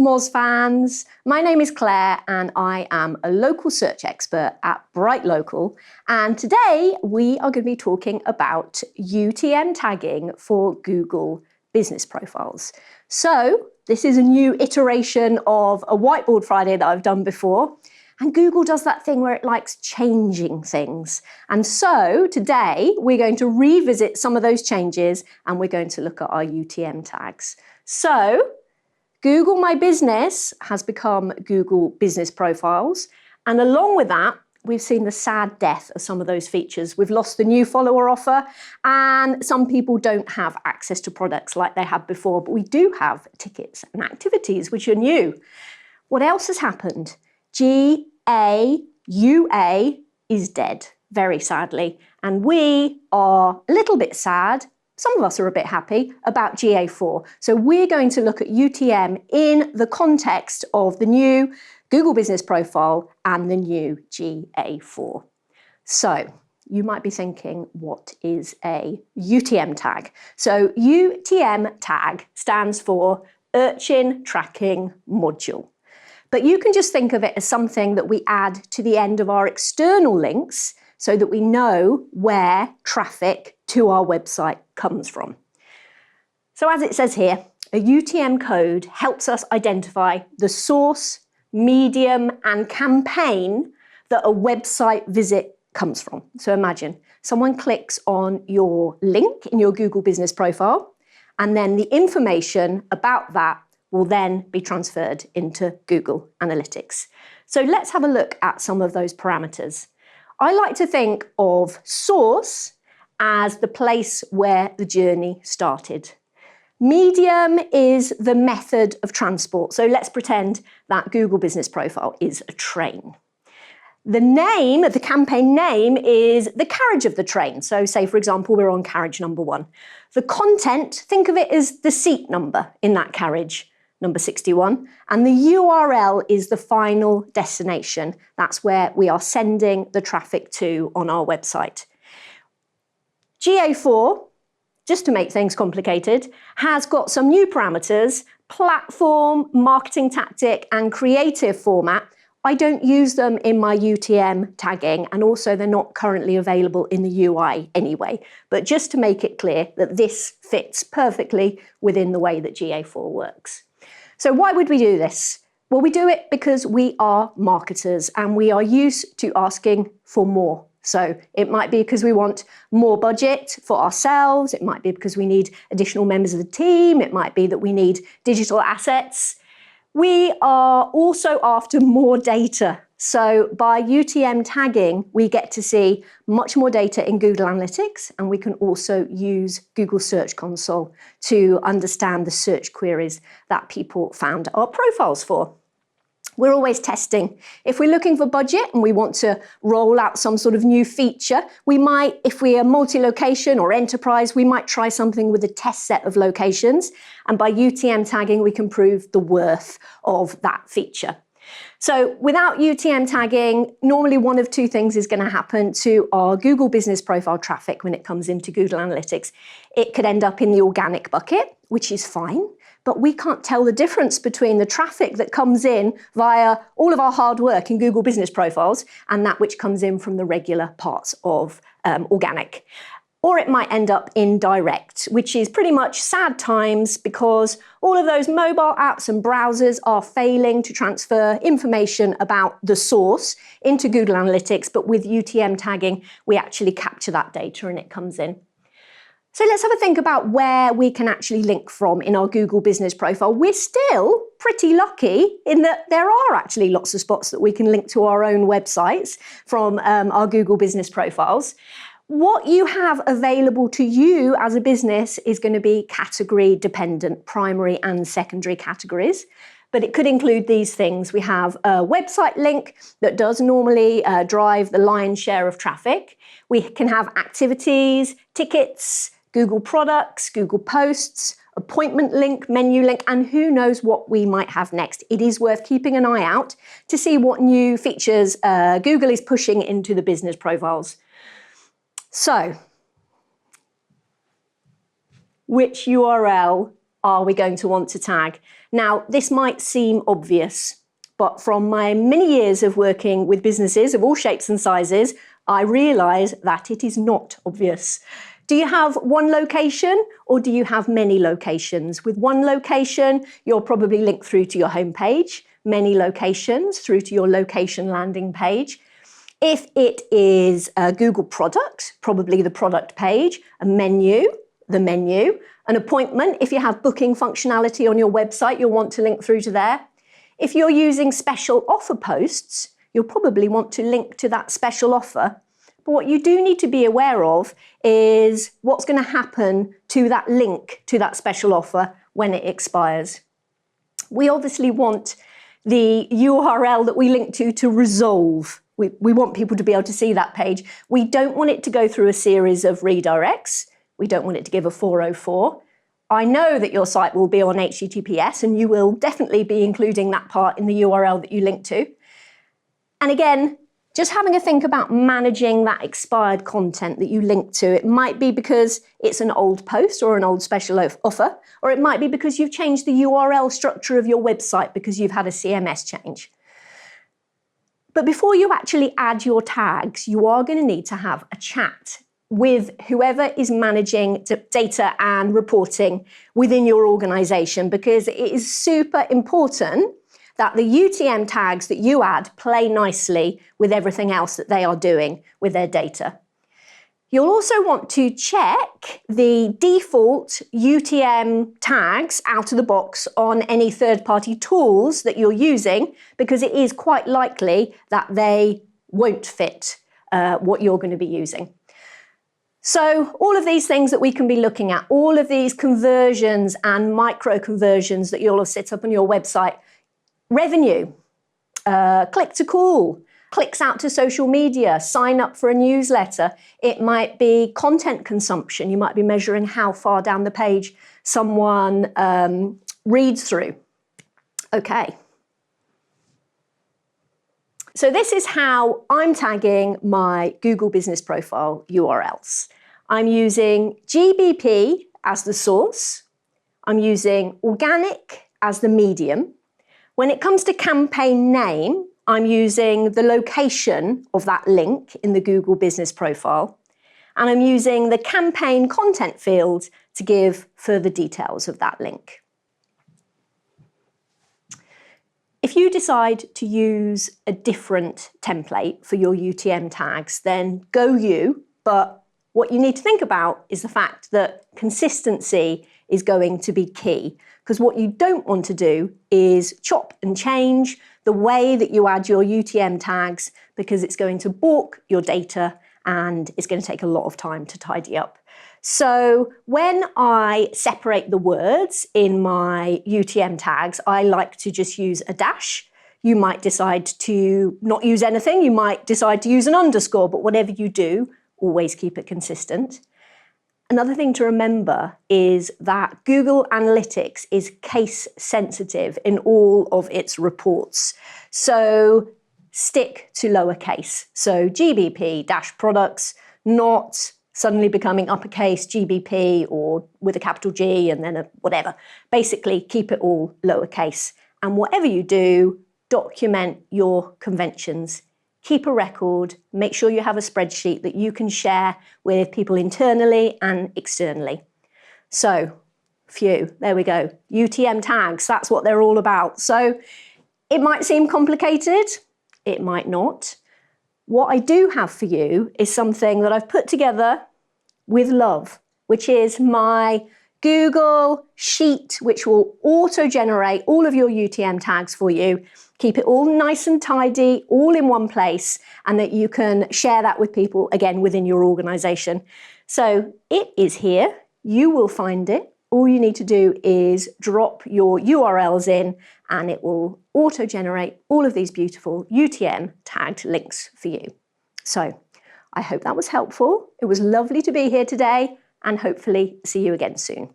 Moz fans. My name is Claire and I am a local search expert at Bright Local. And today we are going to be talking about UTM tagging for Google business profiles. So this is a new iteration of a Whiteboard Friday that I've done before. And Google does that thing where it likes changing things. And so today we're going to revisit some of those changes and we're going to look at our UTM tags. So Google My Business has become Google Business Profiles. And along with that, we've seen the sad death of some of those features. We've lost the new follower offer and some people don't have access to products like they had before, but we do have tickets and activities which are new. What else has happened? GAUA is dead, very sadly. And we are a little bit sad. Some of us are a bit happy about GA4. So we're going to look at UTM in the context of the new Google Business Profile and the new GA4. So you might be thinking, what is a UTM tag? So UTM tag stands for Urchin Tracking Module. But you can just think of it as something that we add to the end of our external links so that we know where traffic to our website comes from. So as it says here, a UTM code helps us identify the source, medium, and campaign that a website visit comes from. So imagine someone clicks on your link in your Google Business Profile, and then the information about that will then be transferred into Google Analytics. So let's have a look at some of those parameters. I like to think of source as the place where the journey started. Medium is the method of transport. So let's pretend that Google Business Profile is a train. The name, the campaign name, is the carriage of the train. So say, for example, we're on carriage number 1. The content, think of it as the seat number in that carriage, number 61, and the URL is the final destination. That's where we are sending the traffic to on our website. GA4, just to make things complicated, has got some new parameters: platform, marketing tactic, and creative format. I don't use them in my UTM tagging, and also they're not currently available in the UI anyway. But just to make it clear that this fits perfectly within the way that GA4 works. So why would we do this? Well, we do it because we are marketers and we are used to asking for more. So it might be because we want more budget for ourselves. It might be because we need additional members of the team. It might be that we need digital assets. We are also after more data. So by UTM tagging, we get to see much more data in Google Analytics, and we can also use Google Search Console to understand the search queries that people found our profiles for. We're always testing. If we're looking for budget and we want to roll out some sort of new feature, we might, if we are multi-location or enterprise, we might try something with a test set of locations. And by UTM tagging, we can prove the worth of that feature. So without UTM tagging, normally one of two things is going to happen to our Google Business Profile traffic when it comes into Google Analytics. It could end up in the organic bucket, which is fine, but we can't tell the difference between the traffic that comes in via all of our hard work in Google Business Profiles and that which comes in from the regular parts of organic. Or it might end up in direct, which is pretty much sad times because all of those mobile apps and browsers are failing to transfer information about the source into Google Analytics, but with UTM tagging, we actually capture that data and it comes in. So let's have a think about where we can actually link from in our Google Business Profile. We're still pretty lucky in that there are actually lots of spots that we can link to our own websites from our Google Business Profiles. What you have available to you as a business is going to be category dependent, primary and secondary categories. But it could include these things. We have a website link that does normally drive the lion's share of traffic. We can have activities, tickets, Google products, Google posts, appointment link, menu link, and who knows what we might have next. It is worth keeping an eye out to see what new features Google is pushing into the business profiles. So, which URL are we going to want to tag? Now, this might seem obvious, but from my many years of working with businesses of all shapes and sizes, I realise that it is not obvious. Do you have one location or do you have many locations? With one location, you'll probably link through to your homepage, many locations through to your location landing page. If it is a Google product, probably the product page, a menu, the menu, an appointment. If you have booking functionality on your website, you'll want to link through to there. If you're using special offer posts, you'll probably want to link to that special offer. But what you do need to be aware of is what's going to happen to that link to that special offer when it expires. We obviously want the URL that we link to resolve. We want people to be able to see that page. We don't want it to go through a series of redirects. We don't want it to give a 404. I know that your site will be on HTTPS and you will definitely be including that part in the URL that you link to. And again, just having a think about managing that expired content that you link to. It might be because it's an old post or an old special offer, or it might be because you've changed the URL structure of your website because you've had a CMS change. But before you actually add your tags, you are going to need to have a chat with whoever is managing data and reporting within your organization, because it is super important that the UTM tags that you add play nicely with everything else that they are doing with their data. You'll also want to check the default UTM tags out of the box on any third-party tools that you're using, because it is quite likely that they won't fit what you're going to be using. So all of these things that we can be looking at, all of these conversions and micro conversions that you'll have set up on your website, revenue, click to call, clicks out to social media, sign up for a newsletter. It might be content consumption. You might be measuring how far down the page someone reads through. Okay. So this is how I'm tagging my Google Business Profile URLs. I'm using GBP as the source. I'm using organic as the medium. When it comes to campaign name, I'm using the location of that link in the Google Business Profile. And I'm using the campaign content field to give further details of that link. If you decide to use a different template for your UTM tags, then go you, but what you need to think about is the fact that consistency is going to be key, because what you don't want to do is chop and change the way that you add your UTM tags, because it's going to balk your data and it's going to take a lot of time to tidy up. So when I separate the words in my UTM tags, I like to just use a dash. You might decide to not use anything. You might decide to use an underscore, but whatever you do, always keep it consistent. Another thing to remember is that Google Analytics is case sensitive in all of its reports. So stick to lowercase. So GBP dash products, not suddenly becoming uppercase GBP or with a capital G and then a whatever. Basically, keep it all lowercase. And whatever you do, document your conventions. Keep a record, make sure you have a spreadsheet that you can share with people internally and externally. So, there we go. UTM tags, that's what they're all about. So, it might seem complicated, it might not. What I do have for you is something that I've put together with love, which is my Google Sheet, which will auto-generate all of your UTM tags for you. Keep it all nice and tidy, all in one place, and that you can share that with people, again, within your organization. So it is here. You will find it. All you need to do is drop your URLs in, and it will auto-generate all of these beautiful UTM tagged links for you. So I hope that was helpful. It was lovely to be here today, and hopefully see you again soon.